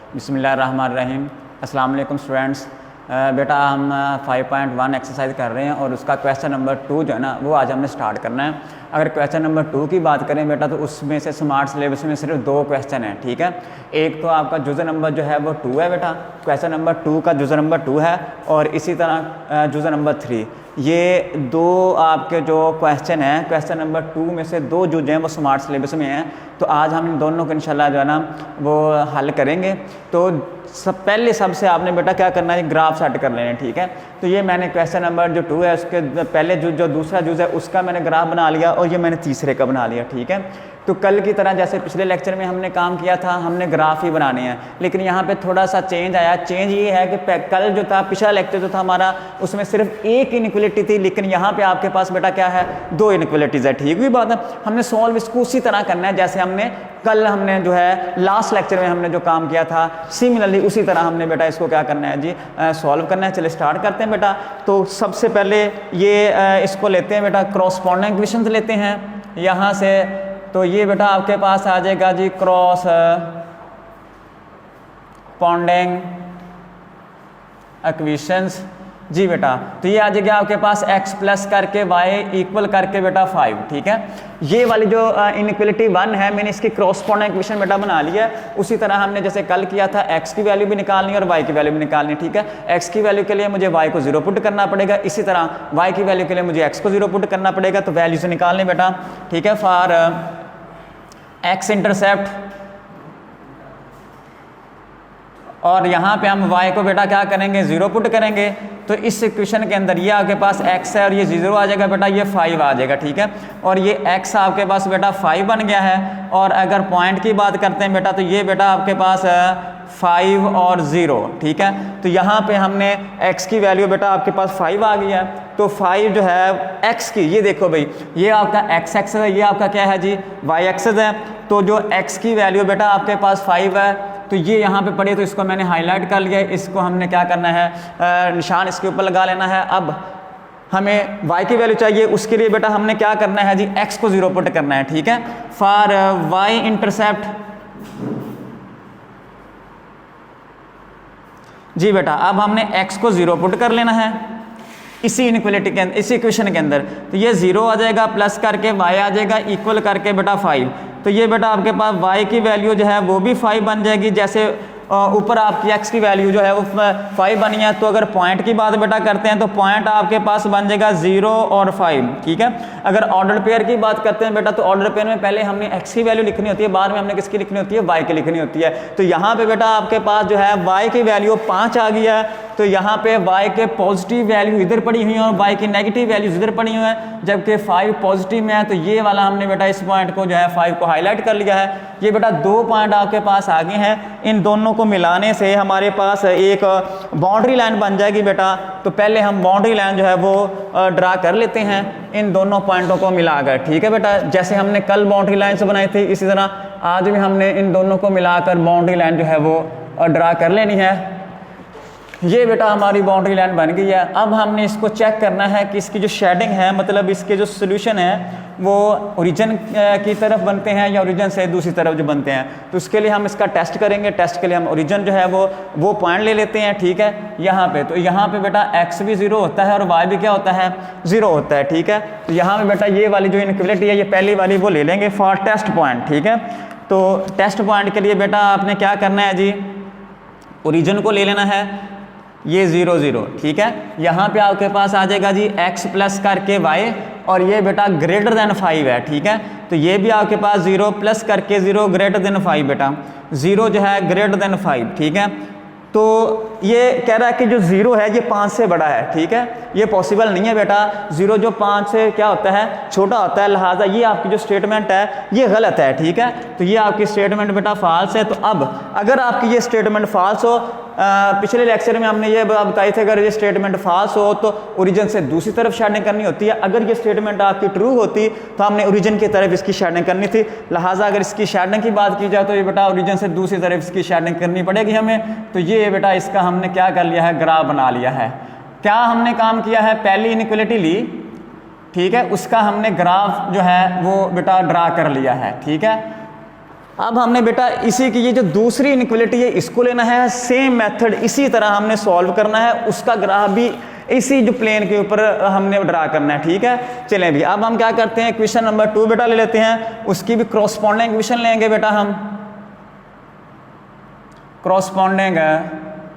बिस्मिल्लाहिर्रहमानिर्रहीम। अस्सलाम वालेकुम स्टूडेंट्स। बेटा हम 5.1 एक्सरसाइज कर रहे हैं और उसका क्वेश्चन नंबर 2 जो है ना वो आज हमने स्टार्ट करना है। अगर क्वेश्चन नंबर 2 की बात करें बेटा तो उसमें से स्मार्ट सिलेबस में सिर्फ 2 क्वेश्चन हैं, ठीक है। एक तो आपका जुज़ नंबर जो है वो 2 है बेटा, क्वेश्चन नंबर 2 का जुज़ नंबर 2 है, और इसी तरह जुज़ नंबर 3। ये 2 आपके जो क्वेश्चन हैं, क्वेश्चन नंबर 2 में से 2 जो हैं वो स्मार्ट सिलेबस में हैं। तो आज हम इन दोनों को इंशाल्लाह जो है ना वो हल करेंगे। तो पहले सबसे आपने बेटा क्या करना है, ग्राफ सेट कर लेना है, ठीक है। तो ये मैंने क्वेश्चन नंबर जो 2 है उसके पहले जो दूसरा जुज़ है उसका मैंने ग्राफ बना लिया, और ये मैंने तीसरे का बना लिया, ठीक है। तो कल की तरह जैसे पिछले लेक्चर में हमने काम किया था, हमने ग्राफ ही बनाने हैं, लेकिन यहाँ पे थोड़ा सा चेंज आया। चेंज ये है कि कल जो था, पिछला लेक्चर जो था हमारा, उसमें सिर्फ एक इनइक्वालिटी थी, लेकिन यहाँ पे आपके पास बेटा क्या है, 2 इनइक्वालिटीज़ है, ठीक हुई बात है। हमने सॉल्व इसको उसी तरह करना है जैसे हमने जो है लास्ट लेक्चर में हमने जो काम किया था, सिमिलरली उसी तरह हमने बेटा इसको क्या करना है जी, सॉल्व करना है। चलिए स्टार्ट करते हैं बेटा। तो सबसे पहले ये इसको लेते हैं बेटा, क्रॉसपोंडिंग इक्वेशंस लेते हैं यहाँ से। तो ये बेटा आपके पास आ जाएगा जी क्रॉसपोंडिंग इक्वेशंस जी बेटा। तो ये आ जाएगा आपके पास x प्लस करके y इक्वल करके बेटा 5, ठीक है। ये वाली जो इनइक्वालिटी 1 है, मैंने इसकी क्रॉसपोंडिंग इक्वेशन बेटा बना लिया है। उसी तरह हमने जैसे कल किया था, x की वैल्यू भी निकालनी है और y की वैल्यू भी निकालनी है, ठीक है। x की वैल्यू के लिए मुझे y को 0 पुट करना पड़ेगा, इसी तरह y की वैल्यू के लिए मुझे x को 0 पुट करना पड़ेगा। तो वैल्यू से निकालने बेटा, ठीक है। फॉर x इंटरसेप्ट, और यहाँ पे हम y को बेटा क्या करेंगे, 0 पुट करेंगे। तो इस इक्वेशन के अंदर ये आपके पास x है और ये 0 आ जाएगा बेटा, ये 5 आ जाएगा, ठीक है। और ये x आपके पास बेटा 5 बन गया है। और अगर पॉइंट की बात करते हैं बेटा, तो ये बेटा आपके पास 5 और 0, ठीक है। तो यहाँ पे हमने x की वैल्यू बेटा आपके पास 5 आ गई है। तो 5 जो है x की, ये देखो भाई, ये आपका x एक्सिस है, ये आपका क्या है जी, y एक्सिस है। तो जो x की वैल्यू बेटा आपके पास 5 है, तो ये यहाँ पे पड़े, तो इसको मैंने हाईलाइट कर लिया है। इसको हमने क्या करना है, निशान इसके ऊपर लगा लेना है। अब हमें y की वैल्यू चाहिए, उसके लिए बेटा हमने क्या करना है जी, x को 0 पुट करना है, ठीक है। फॉर y इंटरसेप्ट जी बेटा, अब हमने x को 0 पुट कर लेना है इसी इनइक्वालिटी के अंदर, इसी इक्वेशन के अंदर। तो ये 0 आ जाएगा, प्लस करके y आ जाएगा, इक्वल करके बेटा 5। तो ये बेटा आपके पास y की वैल्यू जो है वो भी 5 बन जाएगी, जैसे ऊपर आपकी x की वैल्यू जो है वो 5 बनी है। तो अगर पॉइंट की बात बेटा करते हैं, तो पॉइंट आपके पास बन जाएगा 0 और 5, ठीक है। अगर ऑर्डर पेयर की बात करते हैं बेटा, तो ऑर्डर पेयर में पहले हमने x की वैल्यू लिखनी होती है, बाद में हमने किसकी लिखनी होती है, y की लिखनी होती है। तो यहाँ पे बेटा आपके पास जो है y की वैल्यू 5 आ गया है। तो यहाँ पे y के पॉजिटिव वैल्यू इधर पड़ी हुई है और y की नेगेटिव वैल्यूज इधर पड़ी हुई है, जबकि 5 पॉजिटिव में है। तो ये वाला हमने बेटा इस पॉइंट को जो है 5 को हाईलाइट कर लिया है। ये बेटा 2 पॉइंट आपके पास आगे हैं, इन दोनों को मिलाने से हमारे पास एक बाउंड्री लाइन बन जाएगी बेटा। तो पहले हम बाउंड्री लाइन जो है वो ड्रा कर लेते हैं इन दोनों पॉइंटों को मिलाकर, ठीक है बेटा। जैसे हमने कल बाउंड्री लाइन से बनाई थी, इसी तरह आज भी हमने इन दोनों को मिलाकर बाउंड्री लाइन जो है वो ड्रा कर लेनी है। ये बेटा हमारी बाउंड्री लाइन बन गई है। अब हमने इसको चेक करना है कि इसकी जो शेडिंग है, मतलब इसके जो सोल्यूशन है वो ओरिजिन की तरफ बनते हैं या ओरिजिन से दूसरी तरफ जो बनते हैं। तो उसके लिए हम इसका टेस्ट करेंगे। टेस्ट के लिए हम ओरिजिन जो है वो पॉइंट ले लेते हैं, ठीक है, यहाँ पे। तो यहाँ पे बेटा x भी 0 होता है और y भी क्या होता है, 0 होता है, ठीक है। तो यहाँ पे बेटा ये वाली जो इनइक्वालिटी है, ये पहली वाली वो ले लेंगे फॉर टेस्ट पॉइंट, ठीक है। तो टेस्ट पॉइंट के लिए बेटा आपने क्या करना है जी, ओरिजिन को ले लेना है, ये 0 0, ठीक है। यहाँ पे आपके पास आ जाएगा जी x प्लस करके y, और ये बेटा ग्रेटर देन 5 है, ठीक है। तो ये भी आपके पास 0 प्लस करके 0 ग्रेटर देन 5 बेटा, 0 जो है ग्रेटर देन 5, ठीक है। तो ये कह रहा है कि जो 0 है ये 5 से बड़ा है, ठीक है। ये पॉसिबल नहीं है बेटा, 0 जो 5 से क्या होता है, छोटा होता है, लिहाजा ये आपकी जो स्टेटमेंट है ये गलत है, ठीक है। तो ये आपकी स्टेटमेंट बेटा फॉल्स है। तो अब अगर आपकी ये स्टेटमेंट फॉल्स हो, पिछले लेक्चर में हमने ये बताए थे, अगर ये स्टेटमेंट फॉल्स हो तो ओरिजिन से दूसरी तरफ शेडिंग करनी होती है। अगर ये स्टेटमेंट आपकी ट्रू होती तो हमने ओरिजिन की तरफ इसकी शेडिंग करनी थी। लिहाजा अगर इसकी शेडिंग की बात की जाए तो ये बेटा ओरिजिन से दूसरी तरफ इसकी शेडिंग करनी पड़ेगी हमें। तो ये बेटा इसका हमने क्या कर लिया है, ग्राफ बना लिया है। क्या हमने काम किया है, पहली इनइक्वालिटी ली, ठीक है, उसका हमने ग्राफ जो है वो बेटा ड्रा कर लिया है, ठीक है। अब हमने बेटा इसी की ये जो दूसरी इनइक्वालिटी है इसको लेना है, सेम मेथड इसी तरह हमने सॉल्व करना है, उसका ग्राफ भी इसी जो प्लेन के ऊपर हमने ड्रा करना है, ठीक है। चलें भी अब हम क्या करते हैं, क्वेश्चन नंबर 2 बेटा ले लेते हैं, उसकी भी क्रॉसपॉन्डिंग इक्वेशन लेंगे बेटा हम, क्रॉसपॉन्डिंग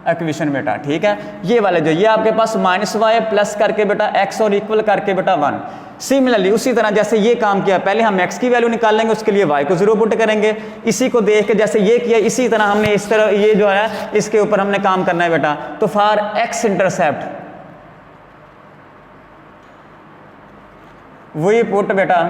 इक्वेशन बेटा, ठीक है। ये वाले जो ये आपके पास -y प्लस करके बेटा x और इक्वल करके बेटा 1। सिमिलरली उसी तरह जैसे ये काम किया, पहले हम x की वैल्यू निकाल लेंगे, उसके लिए y को 0 पुट करेंगे, इसी को देख के जैसे ये किया इसी तरह हमने इस तरह ये जो है इसके ऊपर हमने काम करना है बेटा। तो फॉर x इंटरसेप्ट वही पुट बेटा,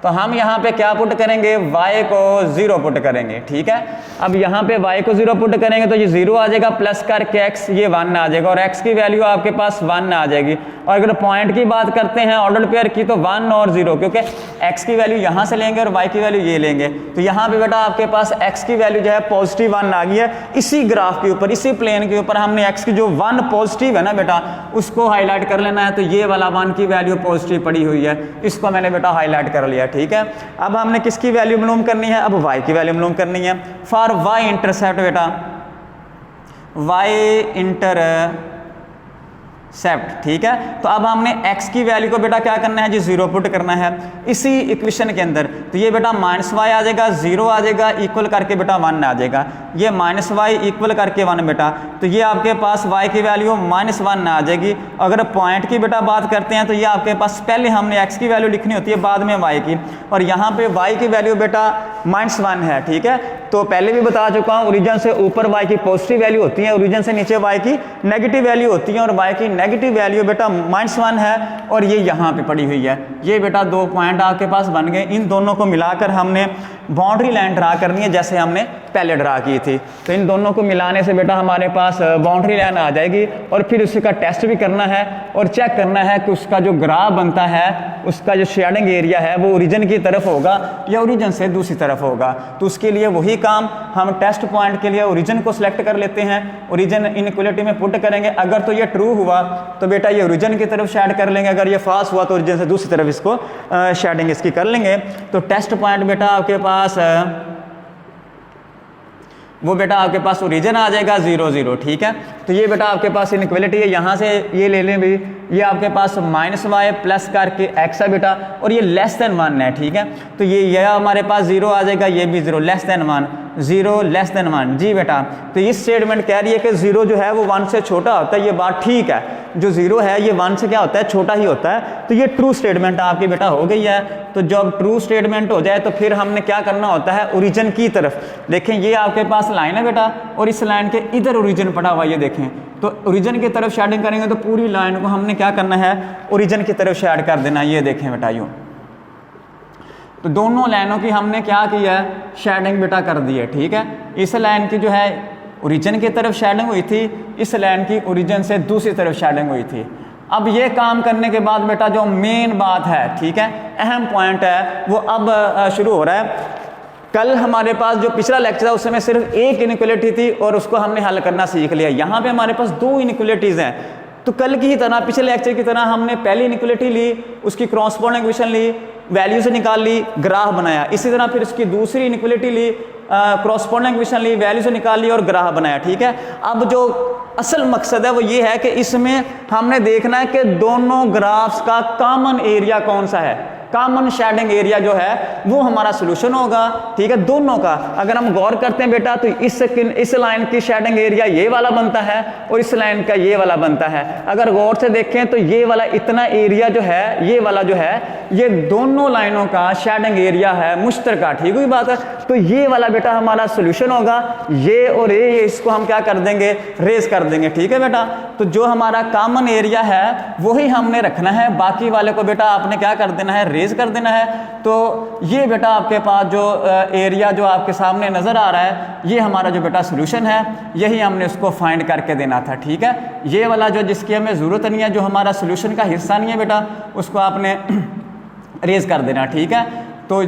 तो हम यहाँ पे क्या पुट करेंगे, y को 0 पुट करेंगे, ठीक है। अब यहाँ पे y को 0 पुट करेंगे तो ये 0 आ जाएगा, प्लस करके x ये 1 आ जाएगा और x की वैल्यू आपके पास 1 आ जाएगी। और अगर पॉइंट की बात करते हैं ऑर्डर पेयर की तो 1 और 0, क्योंकि x की वैल्यू यहाँ से लेंगे और y की वैल्यू ये लेंगे, तो यहाँ पे बेटा आपके पास x की वैल्यू जो है पॉजिटिव 1 आ गई है। इसी ग्राफ के ऊपर इसी प्लेन के ऊपर हमने x की जो 1 पॉजिटिव है ना बेटा उसको हाईलाइट कर लेना है, तो ये वाला 1 की वैल्यू पॉजिटिव पड़ी हुई है, इसको मैंने बेटा हाईलाइट कर लिया, ठीक है। अब हमने किसकी वैल्यू मालूम करनी है, अब y की वैल्यू मालूम करनी है। फॉर y इंटरसेप्ट बेटा, y इंटरसेप्ट, ठीक है। तो अब हमने x की वैल्यू को बेटा क्या करना है जी 0 पुट करना है इसी इक्वेशन के अंदर, तो ये बेटा -y आ जाएगा, 0 आ जाएगा, इक्वल करके बेटा 1 आ जाएगा, ये -y इक्वल करके 1 बेटा, तो ये आपके पास y की वैल्यू -1 आ जाएगी। अगर पॉइंट की बेटा बात करते हैं तो ये आपके पास पहले हमने x की वैल्यू लिखनी होती है बाद में y की, और यहाँ पे y की वैल्यू बेटा -1 है, ठीक है। तो पहले भी बता चुका हूँ ओरिजिन से ऊपर y की पॉजिटिव वैल्यू होती है, ओरिजिन से नीचे y की नेगेटिव वैल्यू होती है, और y की नेगेटिव वैल्यू बेटा -1 है और ये यहाँ पे पड़ी हुई है। ये बेटा 2 पॉइंट आपके पास बन गए, इन दोनों को मिलाकर हमने बाउंड्री लाइन ड्रा करनी है जैसे हमने पहले ड्रा की थी। तो इन दोनों को मिलाने से बेटा हमारे पास बाउंड्री लाइन आ जाएगी, और फिर उसका टेस्ट भी करना है और चेक करना है कि उसका जो ग्राफ बनता है उसका जो शेडिंग एरिया है वो ओरिजिन की तरफ होगा या ओरिजिन से दूसरी तरफ होगा। तो उसके लिए वही काम हम टेस्ट पॉइंट के लिए ओरिजिन को सिलेक्ट कर लेते हैं, ओरिजिन इनइक्वालिटी में पुट करेंगे, अगर तो ये ट्रू हुआ तो बेटा ये ओरिजिन की तरफ शेड कर लेंगे, अगर ये फॉल्स हुआ तो ओरिजिन से दूसरी तरफ इसको शेडिंग इसकी कर लेंगे। तो टेस्ट पॉइंट बेटा आपके पास वो बेटा आपके पास ओरिजिन आ जाएगा 0 0, ठीक है। तो ये बेटा आपके पास इनइक्वालिटी है, यहाँ से ये ले लें भी, ये आपके पास -y प्लस करके x है बेटा, और ये लेस देन 1 है, ठीक है। तो ये हमारे पास 0 आ जाएगा, ये भी 0, लेस देन 1, 0 लेस देन 1 जी बेटा। तो ये स्टेटमेंट कह रही है कि 0 जो है वो 1 से छोटा होता है, ये बात ठीक है, जो 0 है ये 1 से क्या होता है, छोटा ही होता है। तो ये ट्रू स्टेटमेंट आपकी बेटा हो गई है। तो जब ट्रू स्टेटमेंट हो जाए तो फिर हमने क्या करना होता है, ओरिजिन की तरफ देखें, ये आपके पास लाइन है बेटा और इस लाइन के इधर ओरिजिन पड़ा हुआ, ये देखें, तो ओरिजिन की तरफ शेडिंग करेंगे तो पूरी लाइन को हमने क्या करना है, ओरिजिन की तरफ शेड कर देना, ये देखें बेटा यूँ। तो दोनों लाइनों की हमने क्या किया है, शेडिंग बेटा कर दी है, ठीक है। इस लाइन की जो है ओरिजिन की तरफ शेडिंग हुई थी, इस लाइन की ओरिजिन से दूसरी तरफ शेडिंग हुई थी। अब ये काम करने के बाद बेटा जो मेन बात है, ठीक है, अहम पॉइंट है, वो अब शुरू हो रहा है। कल हमारे पास जो पिछला लेक्चर था उसमें सिर्फ एक इनइक्वालिटी थी और उसको हमने हल करना सीख लिया। यहाँ पे हमारे पास 2 इनइक्वालिटीज़ हैं। तो कल की ही तरह, पिछले लेक्चर की तरह हमने पहली इनइक्वालिटी ली, उसकी क्रॉसपॉन्डिंग इक्वेशन ली, वैल्यू से निकाल ली, ग्राफ बनाया। इसी तरह फिर उसकी दूसरी इनइक्वालिटी ली, क्रॉसपॉन्डिंग इक्वेशन ली, वैल्यू से निकाल ली और ग्राफ बनाया, ठीक है। अब जो असल मकसद है वो ये है कि इसमें हमने देखना है कि दोनों ग्राफ्स का कॉमन एरिया कौन सा है, कॉमन शेडिंग एरिया जो है वो हमारा सोल्यूशन होगा, ठीक है, दोनों का। अगर हम गौर करते हैं बेटा तो इस लाइन की शेडिंग एरिया ये वाला बनता है और इस लाइन का ये वाला बनता है। अगर गौर से देखें तो ये वाला इतना एरिया जो है, ये वाला जो है, ये दोनों लाइनों का शेडिंग एरिया है मुश्तरका, ठीक हुई बात है। तो ये वाला बेटा हमारा सोल्यूशन होगा, ये और ये इसको हम क्या कर देंगे, रेज कर देंगे, ठीक है बेटा। तो जो हमारा कॉमन एरिया है वही हमने रखना है, बाकी वाले को बेटा आपने क्या कर देना है, रेज कर देना है। तो ये बेटा आपके पास जो एरिया जो आपके सामने नजर आ रहा है, ये हमारा जो बेटा सोल्यूशन है, यही हमने उसको फाइंड करके देना था, ठीक है। ये वाला जो जिसकी हमें ज़रूरत नहीं है, जो हमारा सोल्यूशन का हिस्सा नहीं है बेटा, उसको आपने रेज कर देना, ठीक है। तो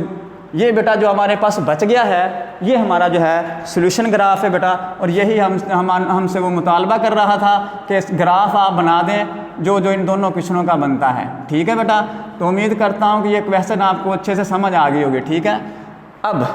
ये बेटा जो हमारे पास बच गया है, ये हमारा जो है सोल्यूशन ग्राफ है बेटा, और यही हमसे वो मुतालबा कर रहा था कि ग्राफ आप बना दें जो इन दोनों क्वेश्चनों का बनता है, ठीक है बेटा। तो उम्मीद करता हूँ कि ये क्वेश्चन आपको अच्छे से समझ आ गई होगी, ठीक है। अब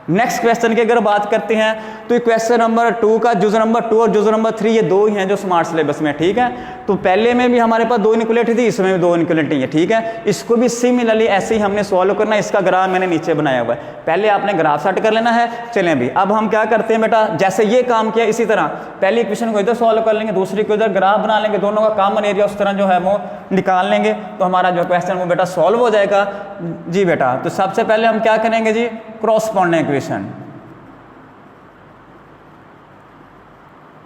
नेक्स्ट क्वेश्चन की अगर बात करते हैं तो क्वेश्चन नंबर 2 का जुज नंबर 2 और जुज नंबर 3 ये दो ही हैं जो स्मार्ट सिलेबस में, ठीक है। तो पहले में भी हमारे पास 2 इनक्वलिटी थी, इसमें भी 2 इनक्वलिटी है, ठीक है। इसको भी सिमिलरली ऐसे ही हमने सॉल्व करना है। इसका ग्राफ मैंने नीचे बनाया हुआ है, पहले आपने ग्राफ सेट कर लेना है। चलें अभी अब हम क्या करते हैं बेटा, जैसे ये काम किया इसी तरह पहली इक्वेशन को इधर सॉल्व कर लेंगे, दूसरी को इधर ग्राफ बना लेंगे, दोनों का कॉमन एरिया उस तरह जो है वो निकाल लेंगे, तो हमारा जो क्वेश्चन वो बेटा सॉल्व हो जाएगा जी बेटा। तो सबसे पहले हम क्या करेंगे जी, क्रॉसपोंडेंट इक्वेशन,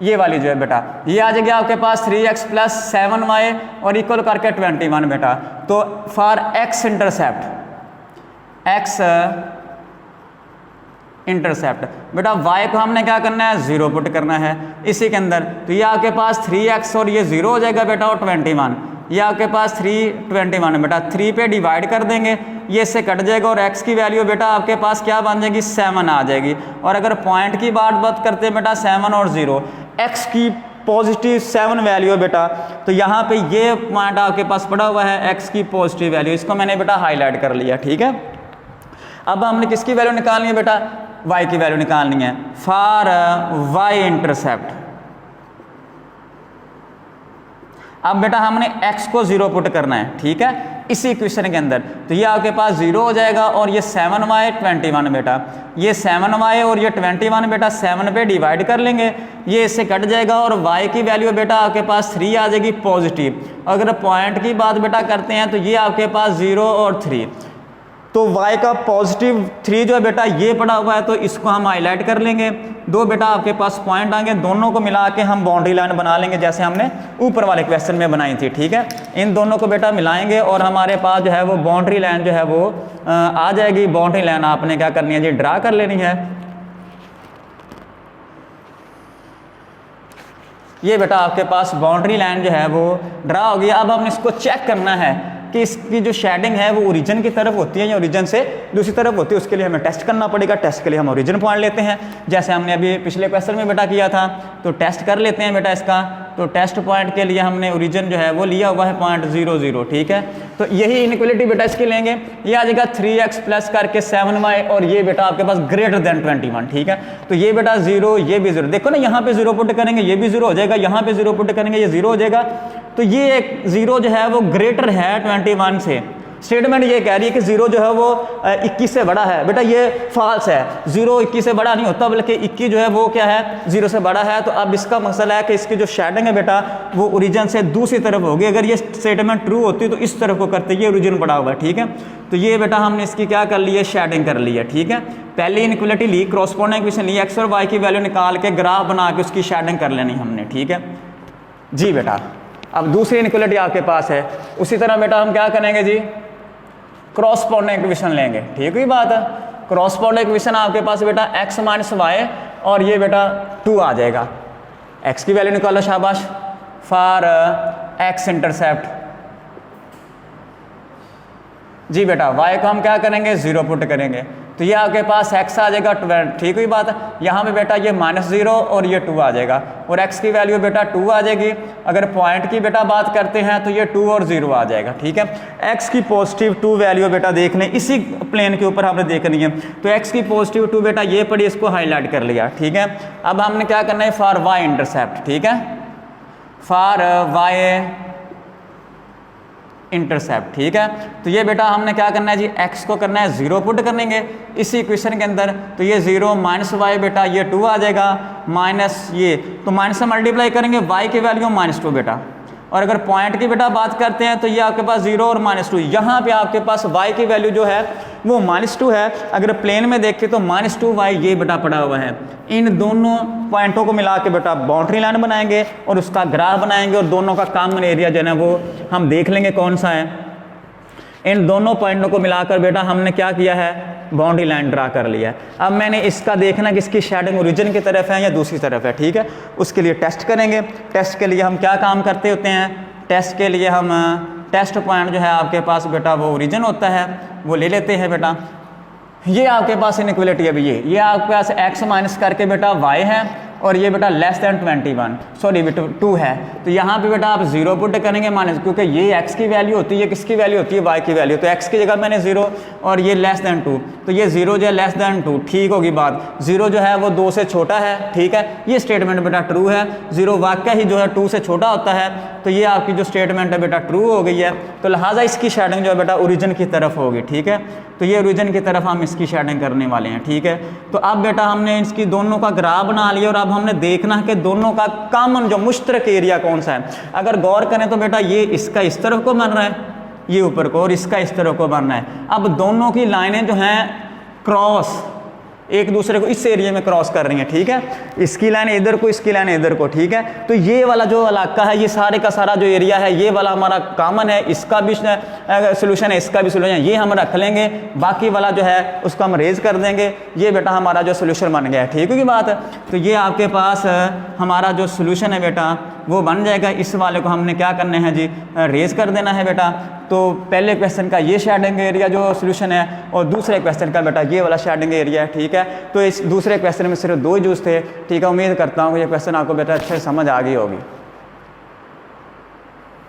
ये वाली जो है बेटा, ये आ जाएगी आपके पास 3x + 7y और इक्वल करके 21 बेटा। तो फॉर x इंटरसेप्ट बेटा y को हमने क्या करना है, 0 पुट करना है इसी के अंदर। तो ये आपके पास 3x और ये 0 हो जाएगा बेटा, और 21 ये आपके पास 321 बेटा, 3 पे डिवाइड कर देंगे, ये इससे कट जाएगा और x की वैल्यू बेटा आपके पास क्या बन जाएगी, 7 आ जाएगी। और अगर पॉइंट की बात करते हैं बेटा 7 और 0, x की पॉजिटिव 7 वैल्यू है बेटा, तो यहाँ पे ये पॉइंट आपके पास पड़ा हुआ है x की पॉजिटिव वैल्यू, इसको मैंने बेटा हाईलाइट कर लिया, ठीक है। अब हमने किसकी वैल्यू निकालनी है बेटा, y की वैल्यू निकालनी है फॉर y इंटरसेप्ट। अब बेटा हमने x को 0 पुट करना है, ठीक है, इसी इक्वेशन के अंदर। तो ये आपके पास 0 हो जाएगा और ये 7y 21 बेटा, ये 7y और ये 21 बेटा 7 पे डिवाइड कर लेंगे, ये इससे कट जाएगा और y की वैल्यू बेटा आपके पास 3 आ जाएगी पॉजिटिव। अगर पॉइंट की बात बेटा करते हैं तो ये आपके पास 0 और 3, तो y का पॉजिटिव 3 जो है बेटा ये पड़ा हुआ है, तो इसको हम हाईलाइट कर लेंगे। दो बेटा आपके पास पॉइंट आएंगे, दोनों को मिला के हम बाउंड्री लाइन बना लेंगे जैसे हमने ऊपर वाले क्वेश्चन में बनाई थी, ठीक है। इन दोनों को बेटा मिलाएंगे और हमारे पास जो है वो बाउंड्री लाइन जो है वो आ जाएगी। बाउंड्री लाइन आपने क्या करनी है जी, ड्रा कर लेनी है। ये बेटा आपके पास बाउंड्री लाइन जो है वो ड्रा हो गया। अब हमने इसको चेक करना है कि इसकी जो शेडिंग है वो ओरिजिन की तरफ होती है या ओरिजिन से दूसरी तरफ होती है, उसके लिए हमें टेस्ट करना पड़ेगा। टेस्ट के लिए हम ओरिजिन पॉइंट लेते हैं, जैसे हमने अभी पिछले क्वेश्चन में बेटा किया था। तो टेस्ट कर लेते हैं बेटा इसका। तो टेस्ट पॉइंट के लिए हमने ओरिजिन जो है वो लिया हुआ है पॉइंट 0 0, ठीक है। तो यही इनइक्वालिटी बेटा इसकी लेंगे, ये आ जाएगा 3x प्लस करके 7y और ये बेटा आपके पास ग्रेटर देन 21, ठीक है। तो ये बेटा 0, ये भी 0, देखो ना यहाँ पे 0 पुट करेंगे ये भी 0 हो जाएगा, यहाँ पे 0 पुट करेंगे ये 0 हो जाएगा। तो ये एक 0 जो है वो ग्रेटर है 21 से। स्टेटमेंट ये कह रही है कि 0 जो है वो 21 से बड़ा है। बेटा ये फॉल्स है, 0 21 से बड़ा नहीं होता, बल्कि 21 जो है वो क्या है, 0 से बड़ा है। तो अब इसका मसला है कि इसकी जो शेडिंग है बेटा वो ओरिजिन से दूसरी तरफ होगी। अगर ये स्टेटमेंट ट्रू होती तो इस तरफ को करते, ये ओरिजिन बड़ा हुआ है, ठीक है। तो ये बेटा हमने इसकी क्या कर ली है, शेडिंग कर ली है, ठीक है। पहली इनइक्वालिटी ली, क्रॉसपोंडेंट इक्वेशन ली, x और y की वैल्यू निकाल के ग्राफ बना के उसकी शेडिंग कर लेनी हमने, ठीक है जी बेटा। अब दूसरी इनइक्वालिटी आपके पास है, उसी तरह बेटा हम क्या करेंगे जी, क्रॉसपोंडेंट इक्वेशन लेंगे, ठीक है बात है। क्रॉसपोंडेंट इक्वेशन आपके पास बेटा x माइनस वाई और ये बेटा 2 आ जाएगा। x की वैल्यू निकालो शाबाश, फॉर x इंटरसेप्ट जी बेटा। y को हम क्या करेंगे, 0 पुट करेंगे, तो ये आपके पास x आ जाएगा 12, ठीक हुई बात है। यहाँ पे बेटा ये -0 और ये 2 आ जाएगा और x की वैल्यू बेटा 2 आ जाएगी। अगर पॉइंट की बेटा बात करते हैं तो ये 2 और 0 आ जाएगा, ठीक है। x की पॉजिटिव 2 वैल्यू बेटा देख लें, इसी प्लेन के ऊपर हमने देखनी है। तो x की पॉजिटिव 2 बेटा ये पड़ी, इसको हाईलाइट कर लिया, ठीक है। अब हमने क्या करना है, फॉर y इंटरसेप्ट, ठीक है, फॉर y इंटरसेप्ट, ठीक है। तो ये बेटा हमने क्या करना है जी, x को करना है 0 पुट करेंगे इसी इक्वेशन के अंदर। तो ये 0 माइनस वाई बेटा ये 2 आ जाएगा, माइनस ये, तो माइनस से मल्टीप्लाई करेंगे y की वैल्यू -2 बेटा। और अगर पॉइंट की बेटा बात करते हैं तो ये आपके पास 0 और -2, यहाँ पे आपके पास y की वैल्यू जो है वो -2 है। अगर प्लेन में देखें तो -2y ये बेटा पड़ा हुआ है। इन दोनों पॉइंटों को मिला के बेटा बाउंड्री लाइन बनाएंगे और उसका ग्राफ बनाएंगे और दोनों का कॉमन एरिया जो है वो हम देख लेंगे कौन सा है। इन दोनों पॉइंटों को मिलाकर बेटा हमने क्या किया है, बाउंड्री लाइन ड्रा कर लिया है। अब मैंने इसका देखना कि इसकी शेडिंग ओरिजिन की तरफ है या दूसरी तरफ है, ठीक है। उसके लिए टेस्ट करेंगे। टेस्ट के लिए हम क्या काम करते होते हैं, टेस्ट के लिए हम टेस्ट पॉइंट जो है आपके पास बेटा वो ओरिजिन होता है, वो ले लेते हैं बेटा। ये आपके पास इनइक्वालिटी है, ये आपके पास x माइनस करके बेटा y है और ये बेटा लेस दैन 21 सॉरी बेटा 2 है, तो यहाँ पे बेटा आप 0 पुट करेंगे माइनस, क्योंकि ये x की वैल्यू होती है, किसकी वैल्यू होती है, y की वैल्यू, तो x की जगह मैंने 0 और ये लेस दैन 2, तो ये 0 जो है लेस दैन 2, ठीक होगी बात। 0 जो है वो 2 से छोटा है, ठीक है, ये स्टेटमेंट बेटा ट्रू है। 0 वाकई ही जो है 2 से छोटा होता है, तो ये आपकी जो स्टेटमेंट है बेटा ट्रू हो गई है। तो लिहाजा इसकी शेडिंग जो है बेटा ओरिजिन की तरफ होगी, ठीक है, तो ये ओरिजिन की तरफ हम इसकी शेडिंग करने वाले हैं, ठीक है। तो अब बेटा हमने इसकी दोनों का ग्राफ बना लिया और अब हमने देखना है कि दोनों का कॉमन जो मुश्तरक एरिया कौन सा है। अगर गौर करें तो बेटा ये इसका इस तरफ को बन रहा है, ये ऊपर को, और इसका इस तरफ को बन रहा है। अब दोनों की लाइनें जो हैं क्रॉस एक दूसरे को इस एरिया में क्रॉस कर रही हैं, ठीक है, इसकी लाइन इधर को, इसकी लाइन इधर को, ठीक है। तो ये वाला जो इलाका है, ये सारे का सारा जो एरिया है, ये वाला हमारा कॉमन है, इसका भी सोल्यूशन है, इसका भी सोल्यूशन है, ये हम रख लेंगे। बाकी वाला जो है उसको हम रेज कर देंगे, ये बेटा हमारा जो सोल्यूशन बन गया है, ठीक है की बात। तो ये आपके पास हमारा जो सोल्यूशन है बेटा वो बन जाएगा। इस वाले को हमने क्या करना है जी, रेज कर देना है बेटा। तो पहले क्वेश्चन का ये शेडिंग एरिया जो सोल्यूशन है, और दूसरे क्वेश्चन का बेटा ये वाला शेडिंग एरिया है, ठीक है। तो इस दूसरे क्वेश्चन में सिर्फ 2 यूज थे, ठीक है। उम्मीद करता हूँ ये क्वेश्चन आपको बेटा अच्छे से समझ आ गई होगी।